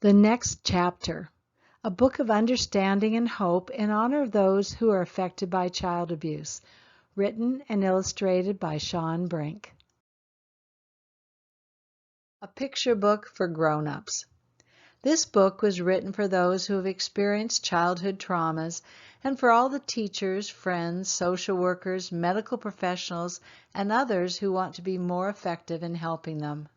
The Next Chapter, a book of understanding and hope in honor of those who are affected by child abuse, written and illustrated by Sean Brink. A picture book for grown-ups. This book was written for those who have experienced childhood traumas and for all the teachers, friends, social workers, medical professionals, and others who want to be more effective in helping them.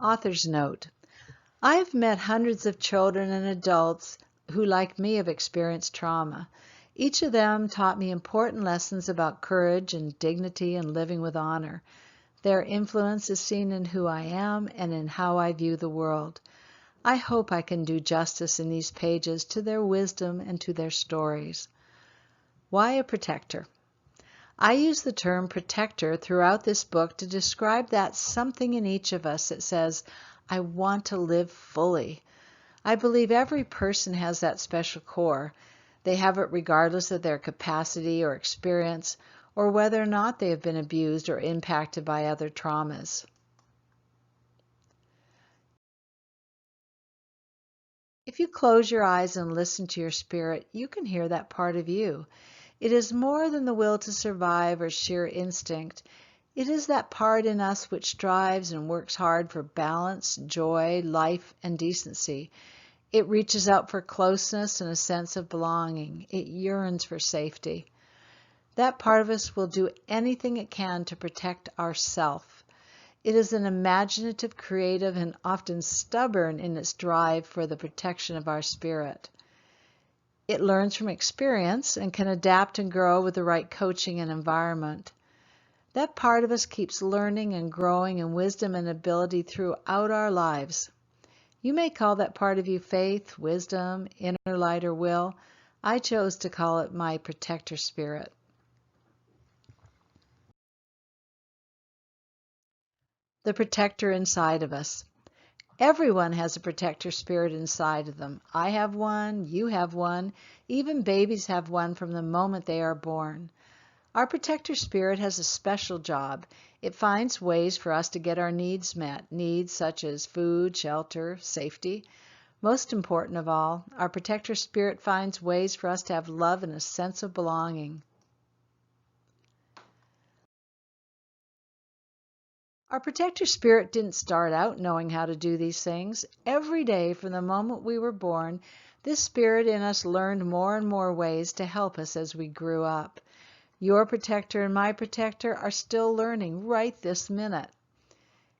Author's note. I have met hundreds of children and adults who, like me, have experienced trauma. Each of them taught me important lessons about courage and dignity and living with honor. Their influence is seen in who I am and in how I view the world. I hope I can do justice in these pages to their wisdom and to their stories. Why a protector? I use the term protector throughout this book to describe that something in each of us that says, I want to live fully. I believe every person has that special core. They have it regardless of their capacity or experience, or whether or not they have been abused or impacted by other traumas. If you close your eyes and listen to your spirit, you can hear that part of you. It is more than the will to survive or sheer instinct. It is that part in us which strives and works hard for balance, joy, life, and decency. It reaches out for closeness and a sense of belonging. It yearns for safety. That part of us will do anything it can to protect ourself. It is an imaginative, creative, and often stubborn in its drive for the protection of our spirit. It learns from experience and can adapt and grow with the right coaching and environment. That part of us keeps learning and growing in wisdom and ability throughout our lives. You may call that part of you faith, wisdom, inner light, or will. I chose to call it my protector spirit. The protector inside of us. Everyone has a protector spirit inside of them. I have one, you have one, even babies have one from the moment they are born. Our protector spirit has a special job. It finds ways for us to get our needs met, needs such as food, shelter, safety. Most important of all, our protector spirit finds ways for us to have love and a sense of belonging. Our protector spirit didn't start out knowing how to do these things. Every day from the moment we were born, this spirit in us learned more and more ways to help us as we grew up. Your protector and my protector are still learning right this minute.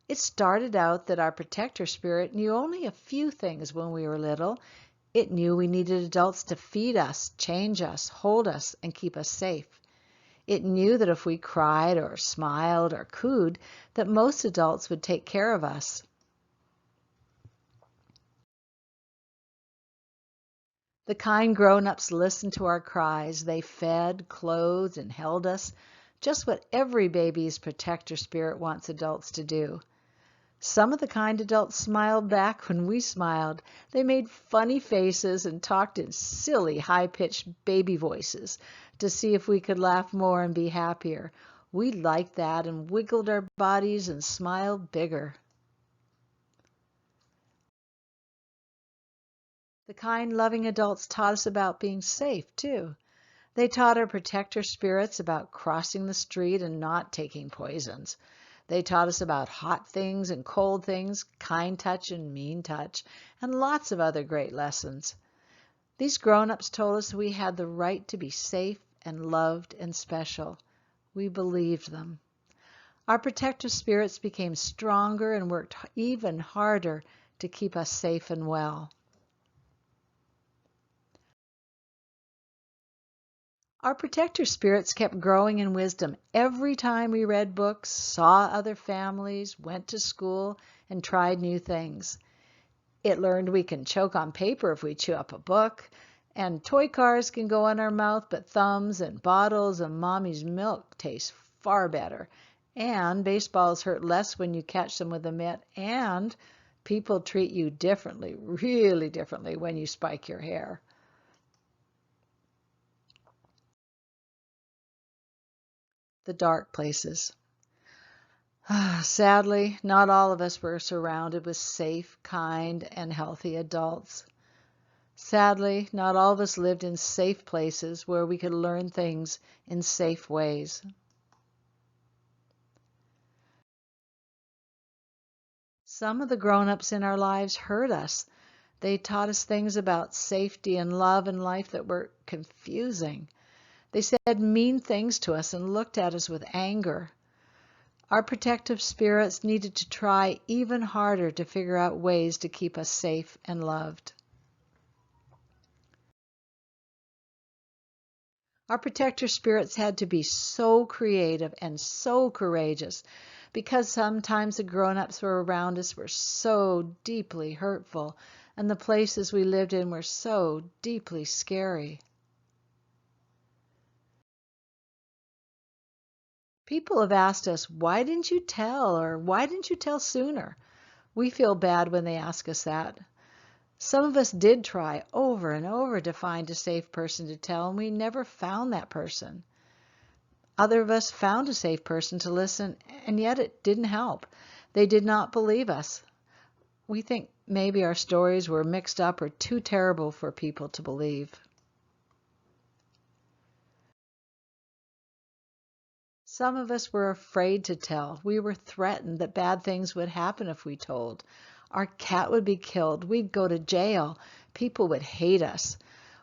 It started out that our protector spirit knew only a few things when we were little. It knew we needed adults to feed us, change us, hold us, and keep us safe. It knew that if we cried or smiled or cooed, that most adults would take care of us. The kind grown-ups listened to our cries. They fed, clothed, and held us, just what every baby's protector spirit wants adults to do. Some of the kind adults smiled back when we smiled. They made funny faces and talked in silly, high-pitched baby voices to see if we could laugh more and be happier. We liked that and wiggled our bodies and smiled bigger. The kind, loving adults taught us about being safe, too. They taught our protector spirits about crossing the street and not taking poisons. They taught us about hot things and cold things, kind touch and mean touch, and lots of other great lessons. These grown-ups told us we had the right to be safe and loved and special. We believed them. Our protective spirits became stronger and worked even harder to keep us safe and well. Our protector spirits kept growing in wisdom every time we read books, saw other families, went to school, and tried new things. It learned we can choke on paper if we chew up a book, and toy cars can go in our mouth, but thumbs and bottles and mommy's milk taste far better. And baseballs hurt less when you catch them with a mitt, and people treat you differently, really differently, when you spike your hair. The dark places. Sadly, not all of us were surrounded with safe, kind, and healthy adults. Sadly, not all of us lived in safe places where we could learn things in safe ways. Some of the grown-ups in our lives hurt us. They taught us things about safety and love and life that were confusing. They said mean things to us and looked at us with anger. Our protective spirits needed to try even harder to figure out ways to keep us safe and loved. Our protector spirits had to be so creative and so courageous because sometimes the grown-ups who were around us were so deeply hurtful and the places we lived in were so deeply scary. People have asked us, why didn't you tell, or why didn't you tell sooner? We feel bad when they ask us that. Some of us did try over and over to find a safe person to tell, and we never found that person. Other of us found a safe person to listen, and yet it didn't help. They did not believe us. We think maybe our stories were mixed up or too terrible for people to believe. Some of us were afraid to tell. We were threatened that bad things would happen if we told. Our cat would be killed. We'd go to jail. People would hate us.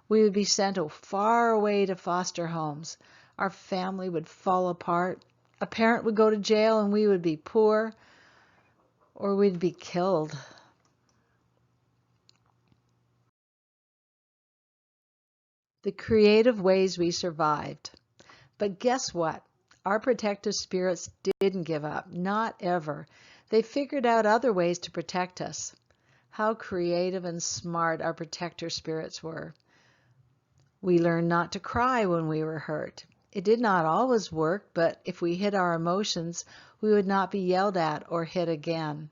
We would be sent far away to foster homes. Our family would fall apart. A parent would go to jail and we would be poor, or we'd be killed. The creative ways we survived. But guess what? Our protective spirits didn't give up, not ever. They figured out other ways to protect us. How creative and smart our protector spirits were. We learned not to cry when we were hurt. It did not always work, but if we hid our emotions, we would not be yelled at or hit again.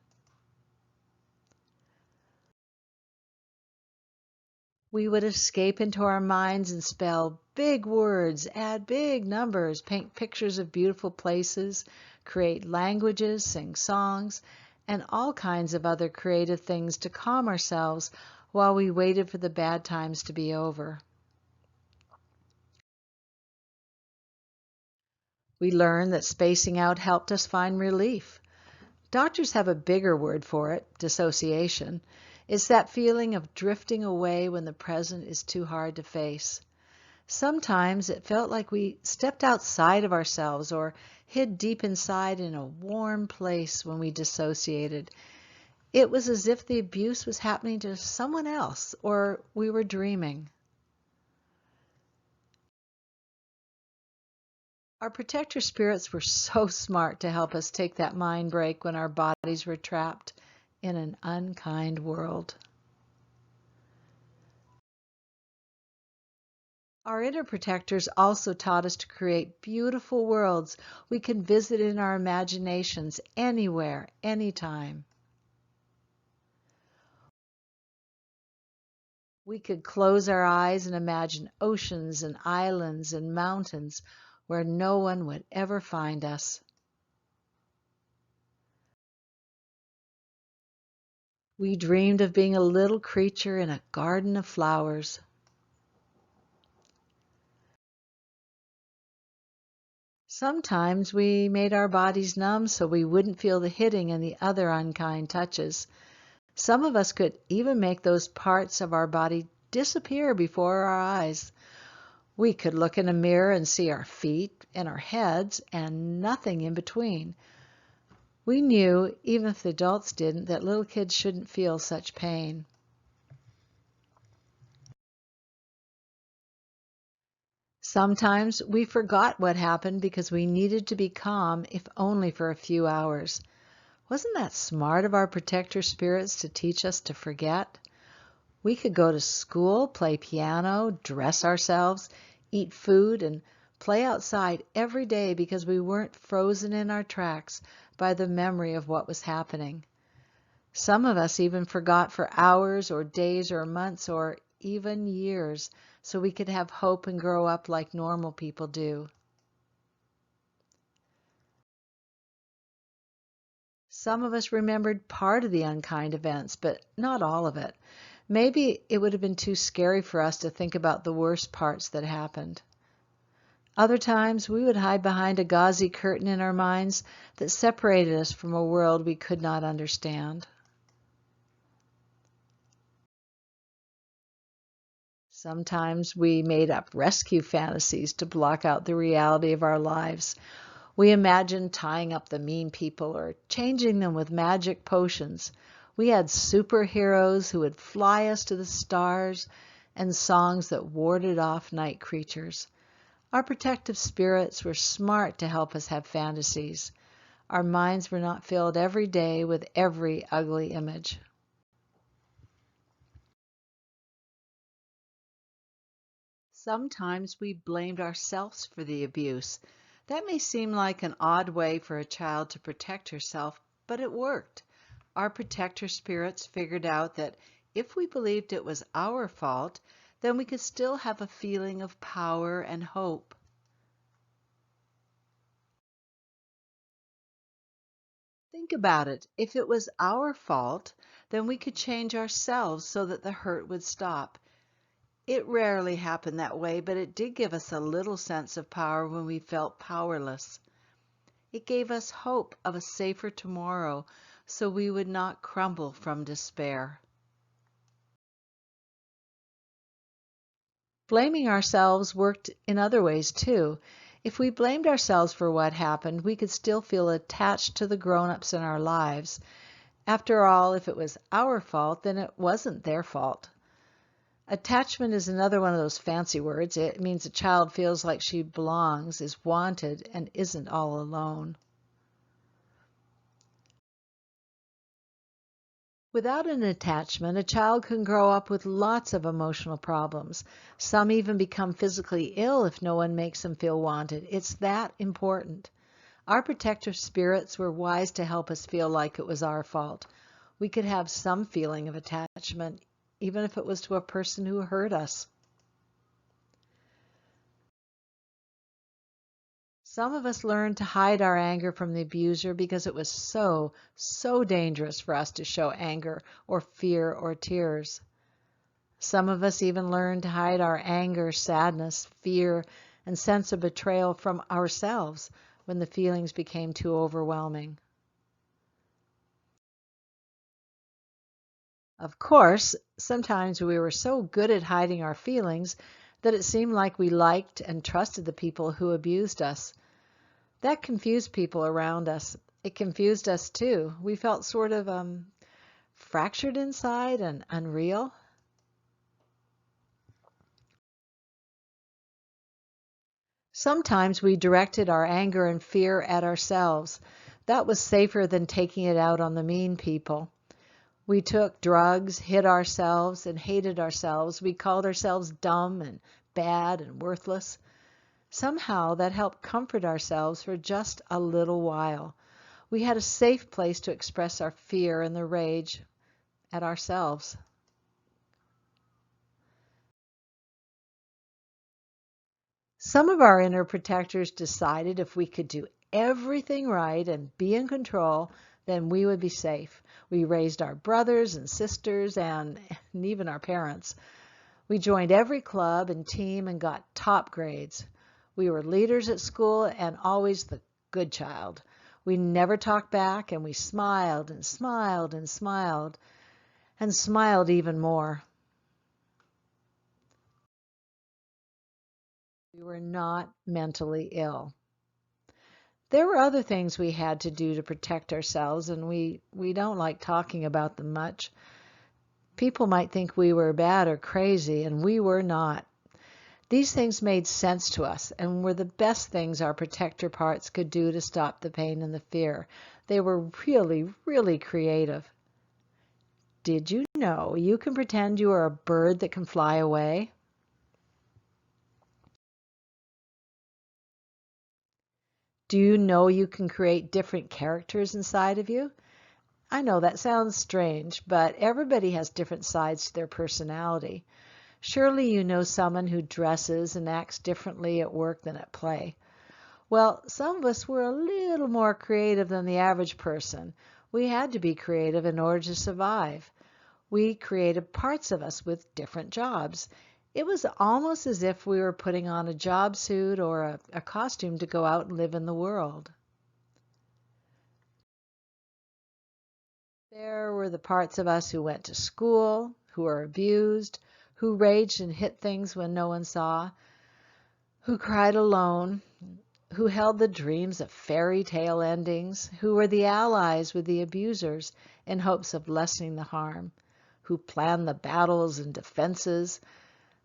We would escape into our minds and spell big words, add big numbers, paint pictures of beautiful places, create languages, sing songs, and all kinds of other creative things to calm ourselves while we waited for the bad times to be over. We learned that spacing out helped us find relief. Doctors have a bigger word for it, dissociation. It's that feeling of drifting away when the present is too hard to face. Sometimes it felt like we stepped outside of ourselves or hid deep inside in a warm place when we dissociated. It was as if the abuse was happening to someone else or we were dreaming. Our protector spirits were so smart to help us take that mind break when our bodies were trapped in an unkind world. Our inner protectors also taught us to create beautiful worlds we can visit in our imaginations anywhere, anytime. We could close our eyes and imagine oceans and islands and mountains where no one would ever find us. We dreamed of being a little creature in a garden of flowers. Sometimes we made our bodies numb so we wouldn't feel the hitting and the other unkind touches. Some of us could even make those parts of our body disappear before our eyes. We could look in a mirror and see our feet and our heads and nothing in between. We knew, even if the adults didn't, that little kids shouldn't feel such pain. Sometimes we forgot what happened because we needed to be calm, if only for a few hours. Wasn't that smart of our protector spirits to teach us to forget? We could go to school, play piano, dress ourselves, eat food, and play outside every day because we weren't frozen in our tracks by the memory of what was happening. Some of us even forgot for hours or days or months or even years so we could have hope and grow up like normal people do. Some of us remembered part of the unkind events, but not all of it. Maybe it would have been too scary for us to think about the worst parts that happened. Other times, we would hide behind a gauzy curtain in our minds that separated us from a world we could not understand. Sometimes we made up rescue fantasies to block out the reality of our lives. We imagined tying up the mean people or changing them with magic potions. We had superheroes who would fly us to the stars and songs that warded off night creatures. Our protective spirits were smart to help us have fantasies. Our minds were not filled every day with every ugly image. Sometimes we blamed ourselves for the abuse. That may seem like an odd way for a child to protect herself, but it worked. Our protector spirits figured out that if we believed it was our fault, then we could still have a feeling of power and hope. Think about it. If it was our fault, then we could change ourselves so that the hurt would stop. It rarely happened that way, but it did give us a little sense of power when we felt powerless. It gave us hope of a safer tomorrow, so we would not crumble from despair. Blaming ourselves worked in other ways too. If we blamed ourselves for what happened, we could still feel attached to the grown-ups in our lives. After all, if it was our fault, then it wasn't their fault. Attachment is another one of those fancy words. It means a child feels like she belongs, is wanted, and isn't all alone. Without an attachment, a child can grow up with lots of emotional problems. Some even become physically ill if no one makes them feel wanted. It's that important. Our protective spirits were wise to help us feel like it was our fault. We could have some feeling of attachment, even if it was to a person who hurt us. Some of us learned to hide our anger from the abuser because it was so dangerous for us to show anger or fear or tears. Some of us even learned to hide our anger, sadness, fear, and sense of betrayal from ourselves when the feelings became too overwhelming. Of course, sometimes we were so good at hiding our feelings that it seemed like we liked and trusted the people who abused us. That confused people around us. It confused us too. We felt sort of fractured inside and unreal. Sometimes we directed our anger and fear at ourselves. That was safer than taking it out on the mean people. We took drugs, hid ourselves, and hated ourselves. We called ourselves dumb and bad and worthless. Somehow that helped comfort ourselves for just a little while. We had a safe place to express our fear and the rage at ourselves. Some of our inner protectors decided if we could do everything right and be in control, then we would be safe. We raised our brothers and sisters and even our parents. We joined every club and team and got top grades. We were leaders at school and always the good child. We never talked back, and we smiled and smiled and smiled and smiled even more. We were not mentally ill. There were other things we had to do to protect ourselves, and we don't like talking about them much. People might think we were bad or crazy, and we were not. These things made sense to us and were the best things our protector parts could do to stop the pain and the fear. They were really creative. Did you know you can pretend you are a bird that can fly away? Do you know you can create different characters inside of you? I know that sounds strange, but everybody has different sides to their personality. Surely you know someone who dresses and acts differently at work than at play. Well, some of us were a little more creative than the average person. We had to be creative in order to survive. We created parts of us with different jobs. It was almost as if we were putting on a job suit or a costume to go out and live in the world. There were the parts of us who went to school, who were abused, who raged and hit things when no one saw, who cried alone, who held the dreams of fairy tale endings, who were the allies with the abusers in hopes of lessening the harm, who planned the battles and defenses,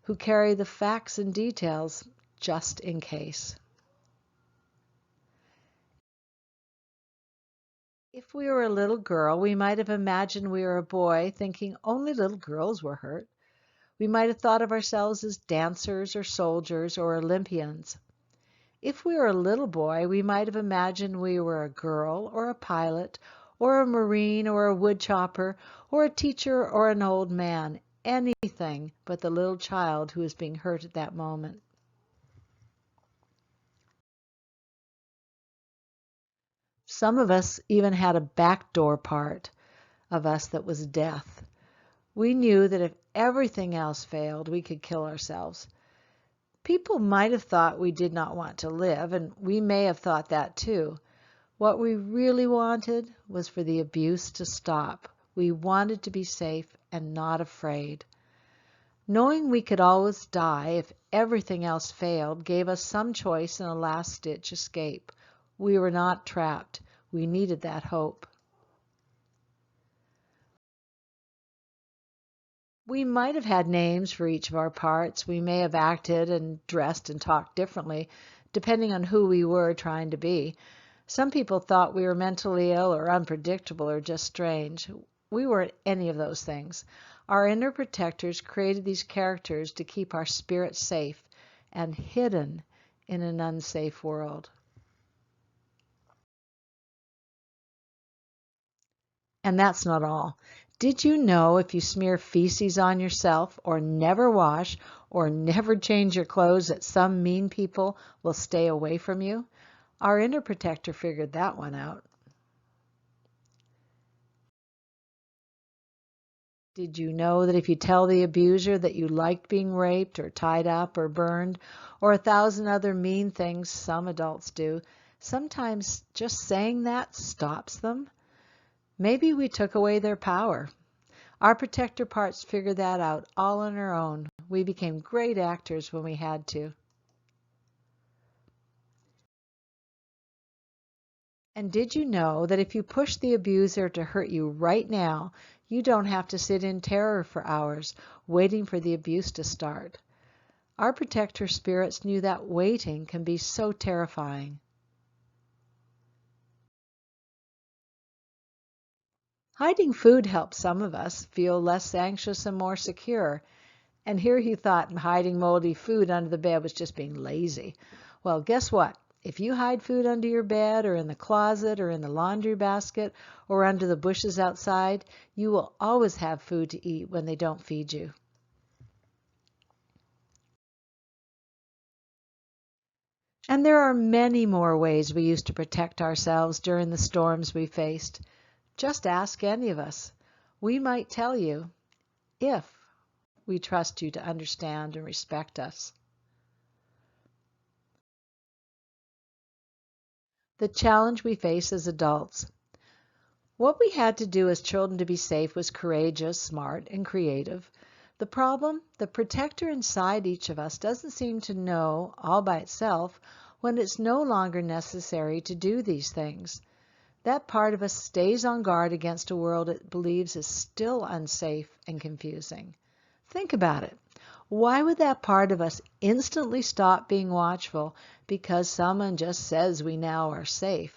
who carried the facts and details just in case. If we were a little girl, we might have imagined we were a boy, thinking only little girls were hurt. We might have thought of ourselves as dancers or soldiers or Olympians. If we were a little boy, we might have imagined we were a girl or a pilot or a marine or a woodchopper or a teacher or an old man, anything but the little child who was being hurt at that moment. Some of us even had a backdoor part of us that was death. We knew that if everything else failed, we could kill ourselves. People might have thought we did not want to live, and we may have thought that too. What we really wanted was for the abuse to stop. We wanted to be safe and not afraid. Knowing we could always die if everything else failed gave us some choice in a last-ditch escape. We were not trapped. We needed that hope. We might have had names for each of our parts. We may have acted and dressed and talked differently, depending on who we were trying to be. Some people thought we were mentally ill or unpredictable or just strange. We weren't any of those things. Our inner protectors created these characters to keep our spirit safe and hidden in an unsafe world. And that's not all. Did you know if you smear feces on yourself or never wash or never change your clothes that some mean people will stay away from you? Our inner protector figured that one out. Did you know that if you tell the abuser that you liked being raped or tied up or burned or 1,000 other mean things some adults do, sometimes just saying that stops them? Maybe we took away their power. Our protector parts figured that out all on our own. We became great actors when we had to. And did you know that if you push the abuser to hurt you right now, you don't have to sit in terror for hours, waiting for the abuse to start? Our protector spirits knew that waiting can be so terrifying. Hiding food helps some of us feel less anxious and more secure. And here he thought hiding moldy food under the bed was just being lazy. Well, guess what? If you hide food under your bed or in the closet or in the laundry basket or under the bushes outside, you will always have food to eat when they don't feed you. And there are many more ways we used to protect ourselves during the storms we faced. Just ask any of us. We might tell you if we trust you to understand and respect us. The challenge we face as adults. What we had to do as children to be safe was courageous, smart, and creative. The problem, the protector inside each of us doesn't seem to know all by itself when it's no longer necessary to do these things. That part of us stays on guard against a world it believes is still unsafe and confusing. Think about it. Why would that part of us instantly stop being watchful because someone just says we now are safe?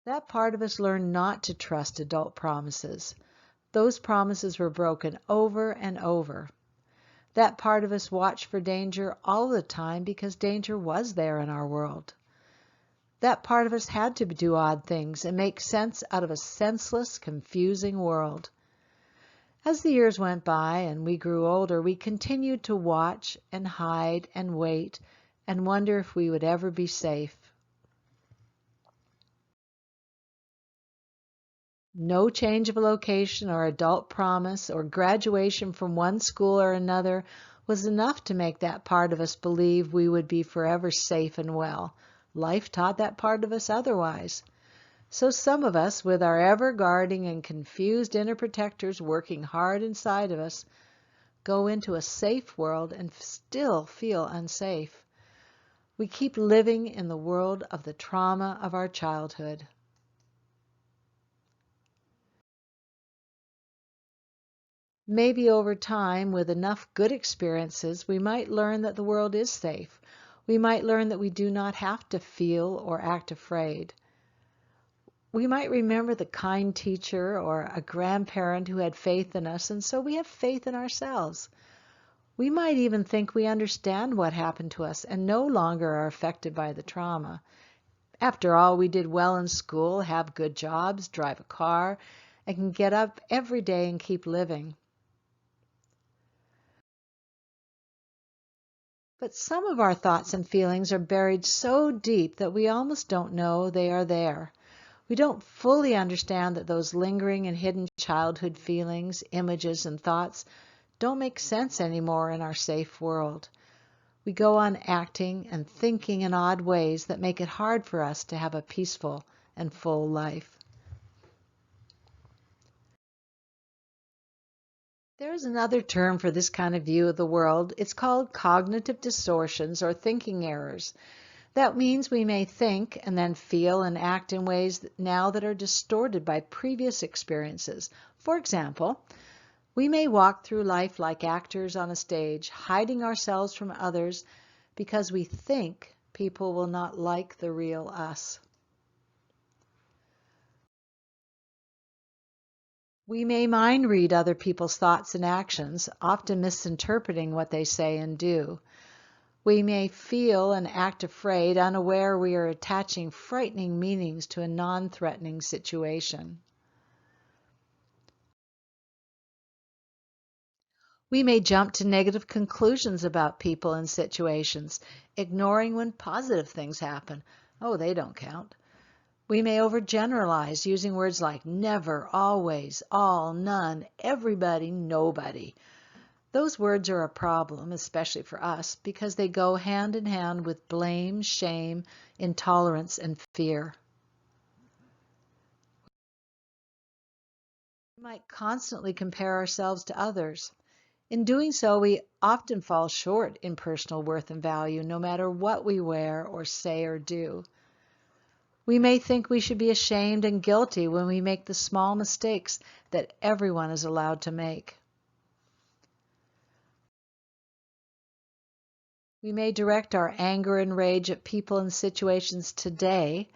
That part of us learned not to trust adult promises. Those promises were broken over and over. That part of us watched for danger all the time because danger was there in our world. That part of us had to do odd things and make sense out of a senseless, confusing world. As the years went by and we grew older, we continued to watch and hide and wait and wonder if we would ever be safe. No change of location or adult promise or graduation from one school or another was enough to make that part of us believe we would be forever safe and well. Life taught that part of us otherwise. So some of us, with our ever-guarding and confused inner protectors working hard inside of us, go into a safe world and still feel unsafe. We keep living in the world of the trauma of our childhood. Maybe over time, with enough good experiences, we might learn that the world is safe. We might learn that we do not have to feel or act afraid. We might remember the kind teacher or a grandparent who had faith in us, and so we have faith in ourselves. We might even think we understand what happened to us and no longer are affected by the trauma. After all, we did well in school, have good jobs, drive a car, and can get up every day and keep living. But some of our thoughts and feelings are buried so deep that we almost don't know they are there. We don't fully understand that those lingering and hidden childhood feelings, images, and thoughts don't make sense anymore in our safe world. We go on acting and thinking in odd ways that make it hard for us to have a peaceful and full life. There is another term for this kind of view of the world. It's called cognitive distortions or thinking errors. That means we may think and then feel and act in ways now that are distorted by previous experiences. For example, we may walk through life like actors on a stage, hiding ourselves from others because we think people will not like the real us. We may mind read other people's thoughts and actions, often misinterpreting what they say and do. We may feel and act afraid, unaware we are attaching frightening meanings to a non-threatening situation. We may jump to negative conclusions about people and situations, ignoring when positive things happen. Oh, they don't count. We may overgeneralize, using words like never, always, all, none, everybody, nobody. Those words are a problem, especially for us, because they go hand in hand with blame, shame, intolerance, and fear. We might constantly compare ourselves to others. In doing so, we often fall short in personal worth and value, no matter what we wear or say or do. We may think we should be ashamed and guilty when we make the small mistakes that everyone is allowed to make. We may direct our anger and rage at people and situations today,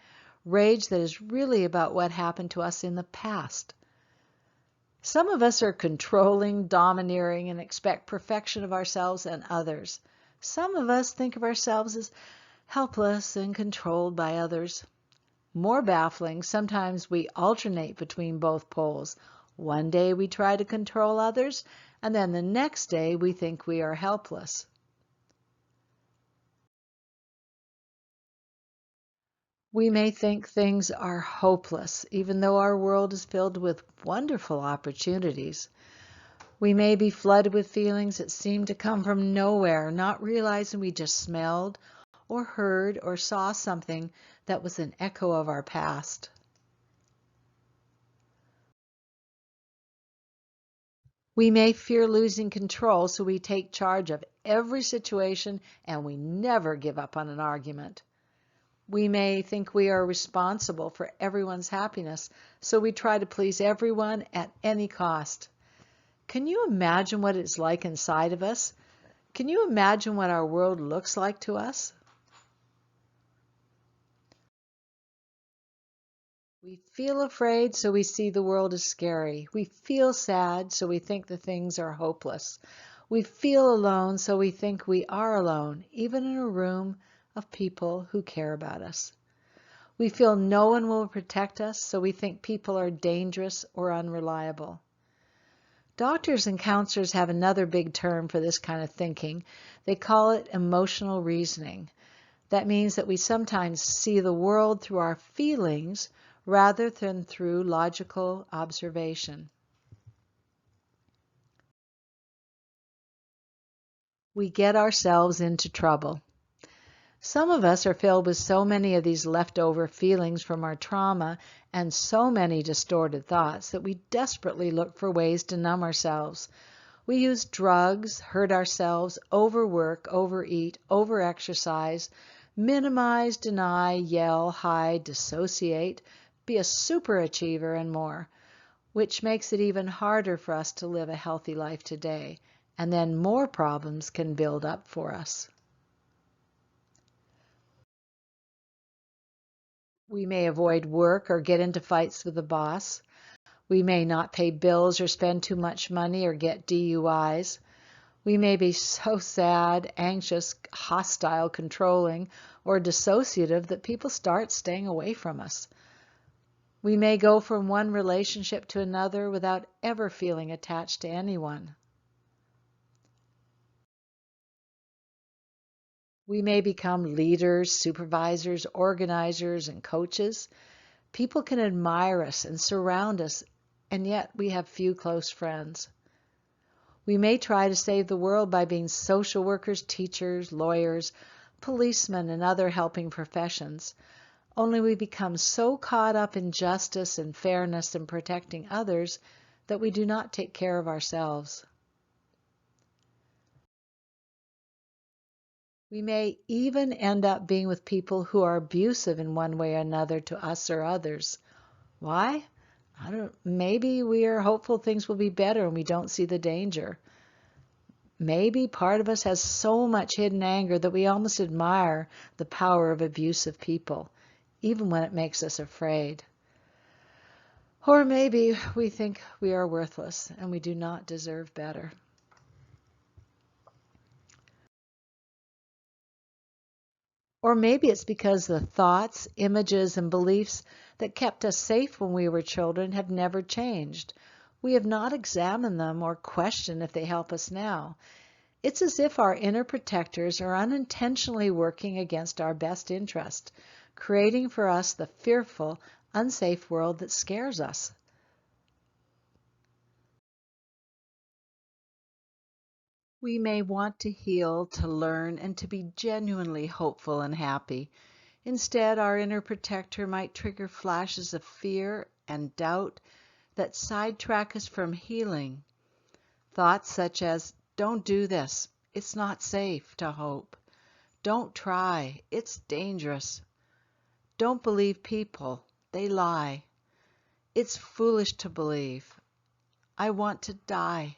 rage that is really about what happened to us in the past. Some of us are controlling, domineering, and expect perfection of ourselves and others. Some of us think of ourselves as helpless and controlled by others. More baffling, sometimes we alternate between both poles. One day we try to control others, and then the next day we think we are helpless. We may think things are hopeless, even though our world is filled with wonderful opportunities. We may be flooded with feelings that seem to come from nowhere, not realizing we just smelled or heard or saw something that was an echo of our past. We may fear losing control, so we take charge of every situation and we never give up on an argument. We may think we are responsible for everyone's happiness, so we try to please everyone at any cost. Can you imagine what it's like inside of us? Can you imagine what our world looks like to us? We feel afraid, so we see the world as scary. We feel sad, so we think the things are hopeless. We feel alone, so we think we are alone, even in a room of people who care about us. We feel no one will protect us, so we think people are dangerous or unreliable. Doctors and counselors have another big term for this kind of thinking. They call it emotional reasoning. That means that we sometimes see the world through our feelings rather than through logical observation. We get ourselves into trouble. Some of us are filled with so many of these leftover feelings from our trauma and so many distorted thoughts that we desperately look for ways to numb ourselves. We use drugs, hurt ourselves, overwork, overeat, overexercise, minimize, deny, yell, hide, dissociate, be a superachiever, and more, which makes it even harder for us to live a healthy life today. And then more problems can build up for us. We may avoid work or get into fights with the boss. We may not pay bills or spend too much money or get DUIs. We may be so sad, anxious, hostile, controlling, or dissociative that people start staying away from us. We may go from one relationship to another without ever feeling attached to anyone. We may become leaders, supervisors, organizers, and coaches. People can admire us and surround us, and yet we have few close friends. We may try to save the world by being social workers, teachers, lawyers, policemen, and other helping professions. Only we become so caught up in justice and fairness and protecting others that we do not take care of ourselves. We may even end up being with people who are abusive in one way or another to us or others. Why? Maybe we are hopeful things will be better and we don't see the danger. Maybe part of us has so much hidden anger that we almost admire the power of abusive people, even when it makes us afraid. Or maybe we think we are worthless and we do not deserve better. Or maybe it's because the thoughts, images, and beliefs that kept us safe when we were children have never changed. We have not examined them or questioned if they help us now. It's as if our inner protectors are unintentionally working against our best interest, creating for us the fearful, unsafe world that scares us. We may want to heal, to learn, and to be genuinely hopeful and happy. Instead, our inner protector might trigger flashes of fear and doubt that sidetrack us from healing. Thoughts such as, don't do this, it's not safe to hope. Don't try, it's dangerous. Don't believe people, they lie. It's foolish to believe. I want to die.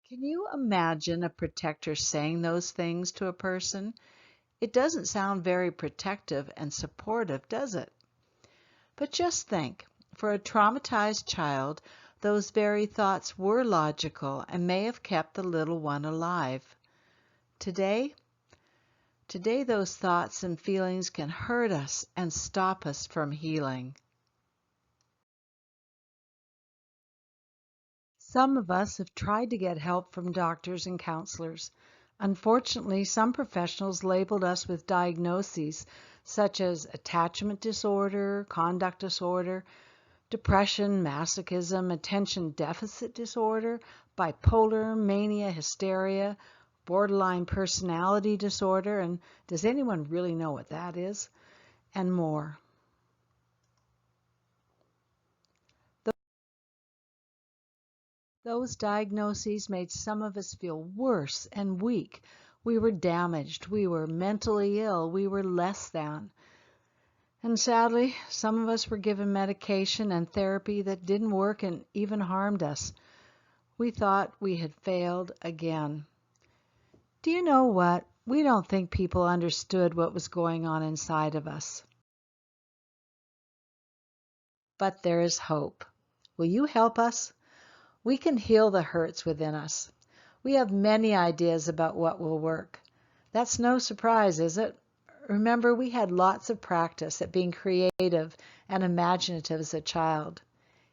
Can you imagine a protector saying those things to a person? It doesn't sound very protective and supportive, does it? But just think, for a traumatized child, those very thoughts were logical and may have kept the little one alive. Today those thoughts and feelings can hurt us and stop us from healing. Some of us have tried to get help from doctors and counselors. Unfortunately, some professionals labeled us with diagnoses such as attachment disorder, conduct disorder, depression, masochism, attention deficit disorder, bipolar, mania, hysteria, borderline personality disorder, and does anyone really know what that is? And more. Those diagnoses made some of us feel worse and weak. We were damaged, we were mentally ill, we were less than. And sadly, some of us were given medication and therapy that didn't work and even harmed us. We thought we had failed again. Do you know what? We don't think people understood what was going on inside of us. But there is hope. Will you help us? We can heal the hurts within us. We have many ideas about what will work. That's no surprise, is it? Remember, we had lots of practice at being creative and imaginative as a child.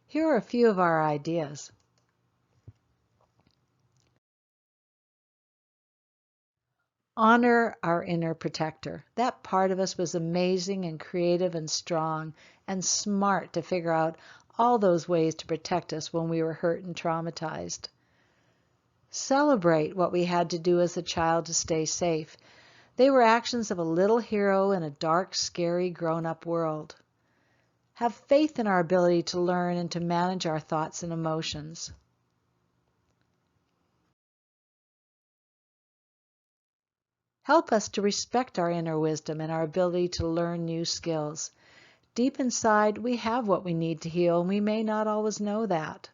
Here are a few of our ideas. Honor our inner protector. That part of us was amazing and creative and strong and smart to figure out all those ways to protect us when we were hurt and traumatized. Celebrate what we had to do as a child to stay safe. They were actions of a little hero in a dark, scary, grown-up world. Have faith in our ability to learn and to manage our thoughts and emotions. Help us to respect our inner wisdom and our ability to learn new skills. Deep inside, we have what we need to heal, and we may not always know that.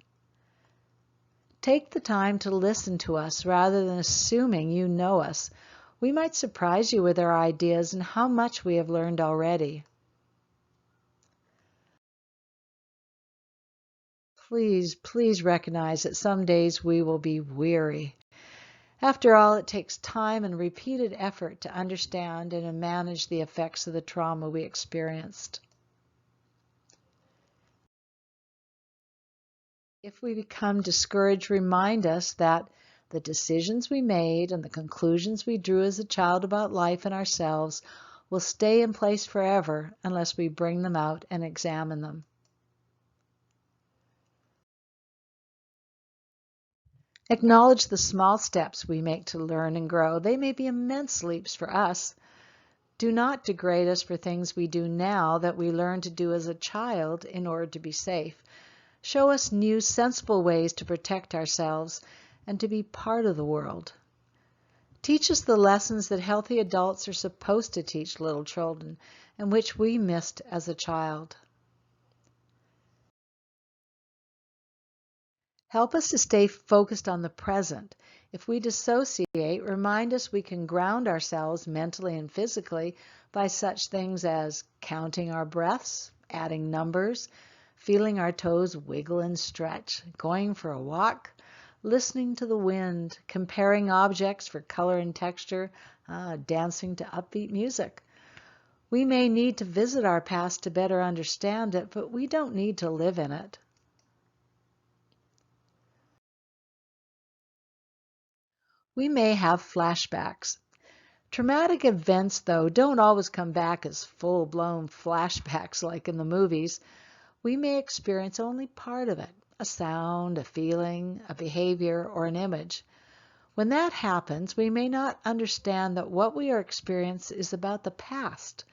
Take the time to listen to us rather than assuming you know us. We might surprise you with our ideas and how much we have learned already. Please recognize that some days we will be weary. After all, it takes time and repeated effort to understand and to manage the effects of the trauma we experienced. If we become discouraged, remind us that the decisions we made and the conclusions we drew as a child about life and ourselves will stay in place forever unless we bring them out and examine them. Acknowledge the small steps we make to learn and grow. They may be immense leaps for us. Do not degrade us for things we do now that we learned to do as a child in order to be safe. Show us new, sensible ways to protect ourselves and to be part of the world. Teach us the lessons that healthy adults are supposed to teach little children and which we missed as a child. Help us to stay focused on the present. If we dissociate, remind us we can ground ourselves mentally and physically by such things as counting our breaths, adding numbers, feeling our toes wiggle and stretch, going for a walk, listening to the wind, comparing objects for color and texture, dancing to upbeat music. We may need to visit our past to better understand it, but we don't need to live in it. We may have flashbacks. Traumatic events, though, don't always come back as full-blown flashbacks like in the movies. We may experience only part of it, a sound, a feeling, a behavior, or an image. When that happens, we may not understand that what we are experiencing is about the past.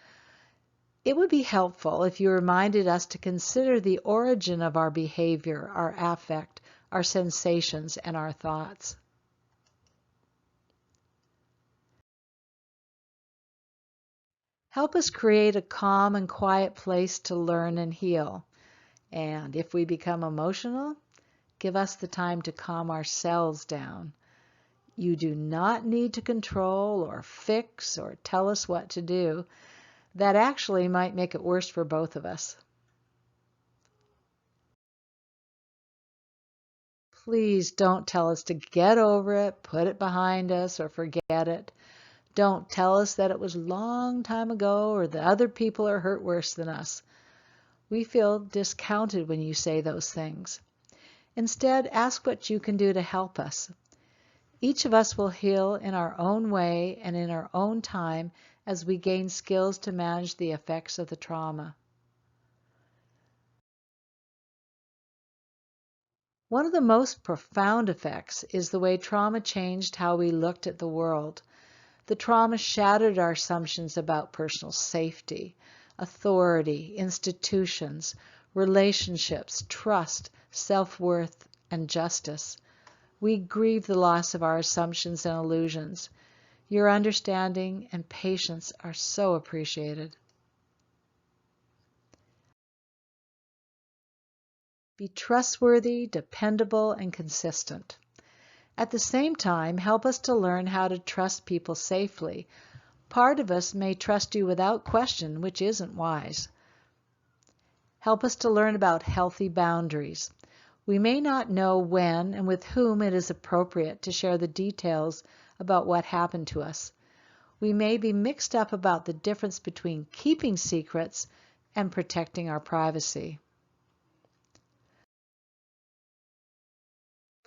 It would be helpful if you reminded us to consider the origin of our behavior, our affect, our sensations, and our thoughts. Help us create a calm and quiet place to learn and heal. And if we become emotional, give us the time to calm ourselves down. You do not need to control or fix or tell us what to do. That actually might make it worse for both of us. Please don't tell us to get over it, put it behind us, or forget it. Don't tell us that it was a long time ago or that other people are hurt worse than us. We feel discounted when you say those things. Instead, ask what you can do to help us. Each of us will heal in our own way and in our own time as we gain skills to manage the effects of the trauma. One of the most profound effects is the way trauma changed how we looked at the world. The trauma shattered our assumptions about personal safety, authority, institutions, relationships, trust, self-worth, and justice. We grieve the loss of our assumptions and illusions. Your understanding and patience are so appreciated. Be trustworthy, dependable, and consistent. At the same time, help us to learn how to trust people safely. Part of us may trust you without question, which isn't wise. Help us to learn about healthy boundaries. We may not know when and with whom it is appropriate to share the details about what happened to us. We may be mixed up about the difference between keeping secrets and protecting our privacy.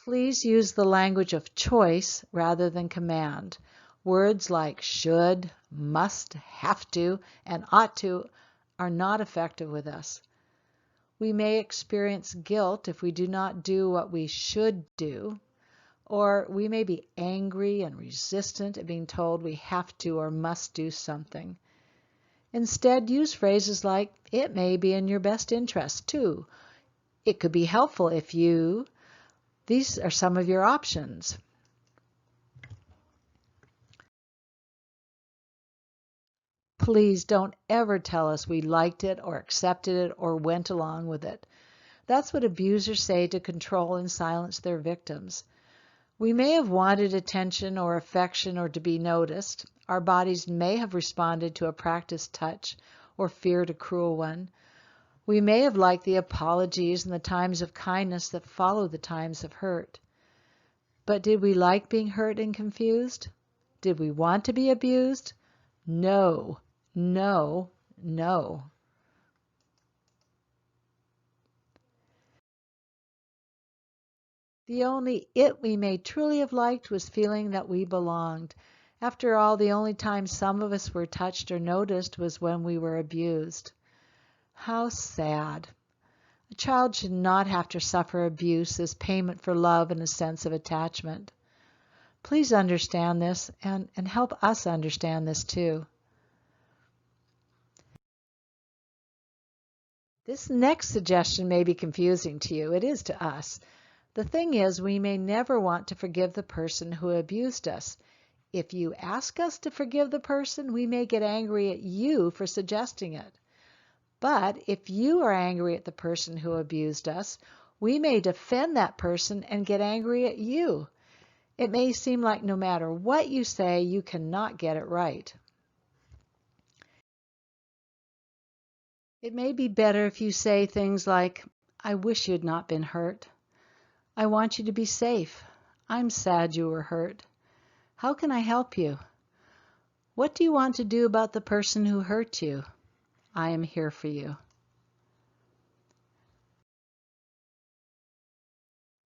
Please use the language of choice rather than command. Words like should, must, have to, and ought to are not effective with us. We may experience guilt if we do not do what we should do, or we may be angry and resistant at being told we have to or must do something. Instead, use phrases like, it may be in your best interest to. It could be helpful if you. These are some of your options. Please don't ever tell us we liked it or accepted it or went along with it. That's what abusers say to control and silence their victims. We may have wanted attention or affection or to be noticed. Our bodies may have responded to a practiced touch or feared a cruel one. We may have liked the apologies and the times of kindness that follow the times of hurt. But did we like being hurt and confused? Did we want to be abused? No, no, no. The only it we may truly have liked was feeling that we belonged. After all, the only time some of us were touched or noticed was when we were abused. How sad. A child should not have to suffer abuse as payment for love and a sense of attachment. Please understand this and help us understand this too. This next suggestion may be confusing to you. It is to us. The thing is, we may never want to forgive the person who abused us. If you ask us to forgive the person, we may get angry at you for suggesting it. But if you are angry at the person who abused us, we may defend that person and get angry at you. It may seem like no matter what you say, you cannot get it right. It may be better if you say things like, I wish you had not been hurt. I want you to be safe. I'm sad you were hurt. How can I help you? What do you want to do about the person who hurt you? I am here for you.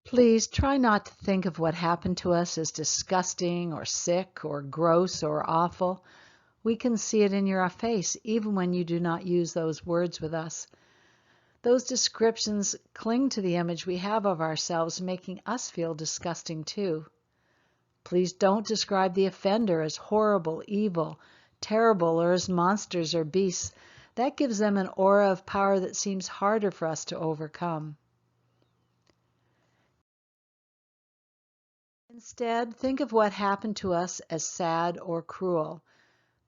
Please try not to think of what happened to us as disgusting or sick or gross or awful. We can see it in your face even when you do not use those words with us. Those descriptions cling to the image we have of ourselves, making us feel disgusting too. Please don't describe the offender as horrible, evil, terrible, or as monsters or beasts. That gives them an aura of power that seems harder for us to overcome. Instead, think of what happened to us as sad or cruel.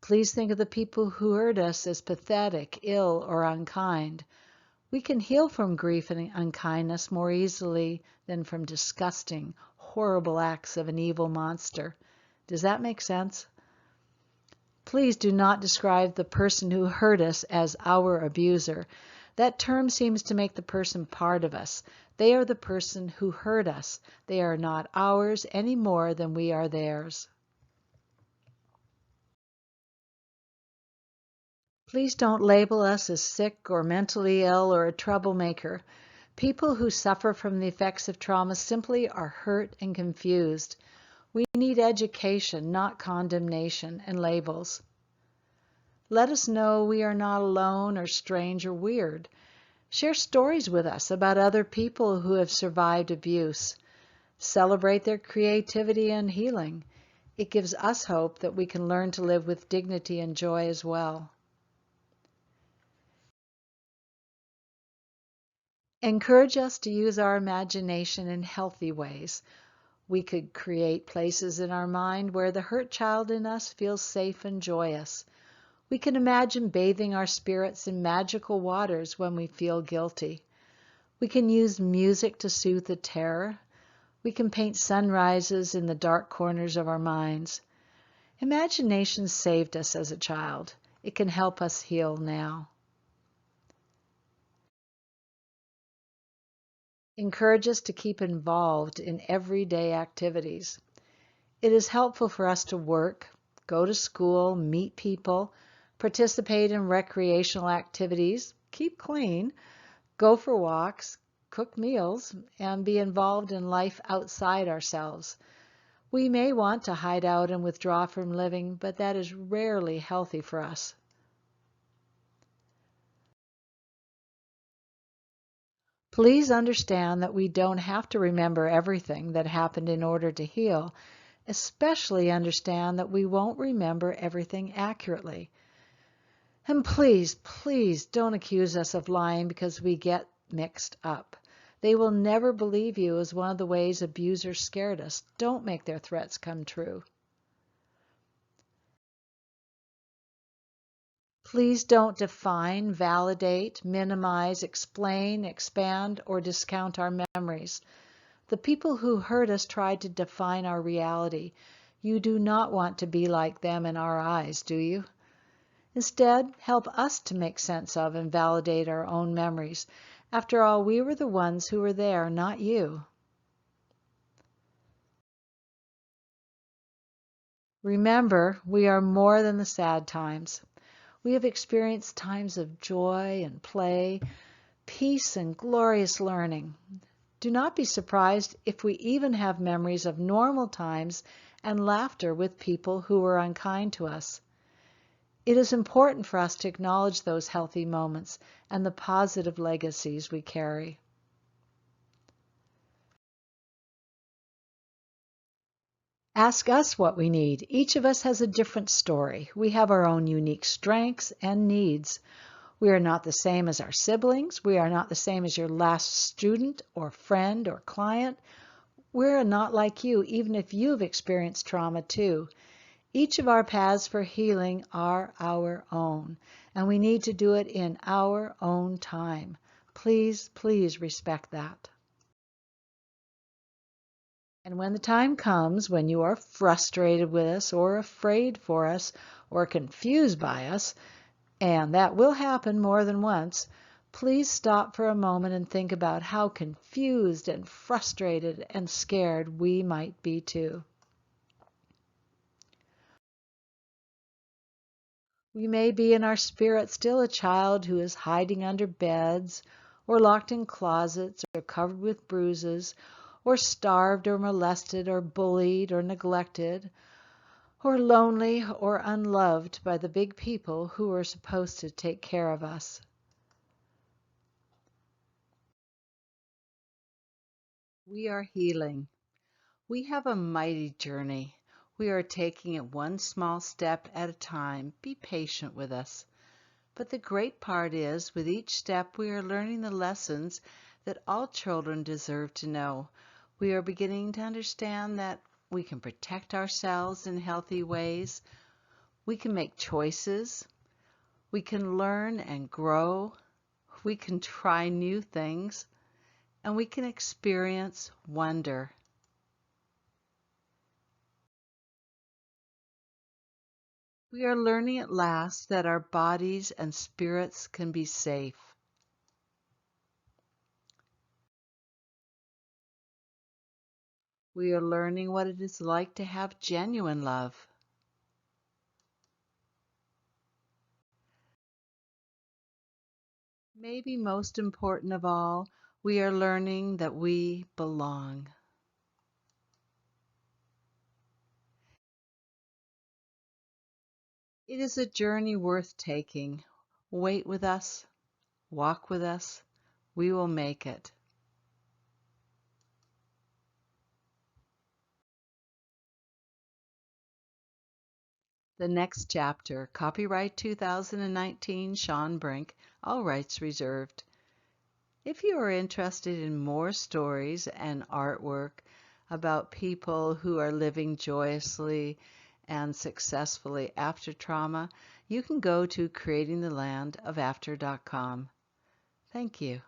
Please think of the people who hurt us as pathetic, ill, or unkind. We can heal from grief and unkindness more easily than from disgusting, horrible acts of an evil monster. Does that make sense? Please do not describe the person who hurt us as our abuser. That term seems to make the person part of us. They are the person who hurt us. They are not ours any more than we are theirs. Please don't label us as sick or mentally ill or a troublemaker. People who suffer from the effects of trauma simply are hurt and confused. We need education, not condemnation and labels. Let us know we are not alone or strange or weird. Share stories with us about other people who have survived abuse. Celebrate their creativity and healing. It gives us hope that we can learn to live with dignity and joy as well. Encourage us to use our imagination in healthy ways. We could create places in our mind where the hurt child in us feels safe and joyous. We can imagine bathing our spirits in magical waters when we feel guilty. We can use music to soothe the terror. We can paint sunrises in the dark corners of our minds. Imagination saved us as a child. It can help us heal now. Encourage us to keep involved in everyday activities. It is helpful for us to work, go to school, meet people, participate in recreational activities, keep clean, go for walks, cook meals, and be involved in life outside ourselves. We may want to hide out and withdraw from living, but that is rarely healthy for us. Please understand that we don't have to remember everything that happened in order to heal. Especially understand that we won't remember everything accurately. And please, please don't accuse us of lying because we get mixed up. They will never believe you is one of the ways abusers scared us. Don't make their threats come true. Please don't define, validate, minimize, explain, expand, or discount our memories. The people who hurt us tried to define our reality. You do not want to be like them in our eyes, do you? Instead, help us to make sense of and validate our own memories. After all, we were the ones who were there, not you. Remember, we are more than the sad times. We have experienced times of joy and play, peace and glorious learning. Do not be surprised if we even have memories of normal times and laughter with people who were unkind to us. It is important for us to acknowledge those healthy moments and the positive legacies we carry. Ask us what we need. Each of us has a different story. We have our own unique strengths and needs. We are not the same as our siblings. We are not the same as your last student or friend or client. We're not like you, even if you've experienced trauma too. Each of our paths for healing are our own, and we need to do it in our own time. Please, please respect that. And when the time comes when you are frustrated with us or afraid for us or confused by us, and that will happen more than once, please stop for a moment and think about how confused and frustrated and scared we might be too. We may be in our spirit still a child who is hiding under beds, or locked in closets, or covered with bruises, or starved or molested or bullied or neglected, or lonely or unloved by the big people who are supposed to take care of us. We are healing. We have a mighty journey. We are taking it one small step at a time. Be patient with us. But the great part is, with each step, we are learning the lessons that all children deserve to know. We are beginning to understand that we can protect ourselves in healthy ways. We can make choices. We can learn and grow. We can try new things. And we can experience wonder. We are learning at last that our bodies and spirits can be safe. We are learning what it is like to have genuine love. Maybe most important of all, we are learning that we belong. It is a journey worth taking. Wait with us, walk with us. We will make it. The next chapter, copyright 2019, Sean Brink, all rights reserved. If you are interested in more stories and artwork about people who are living joyously and successfully after trauma, you can go to creatingthelandofafter.com. Thank you.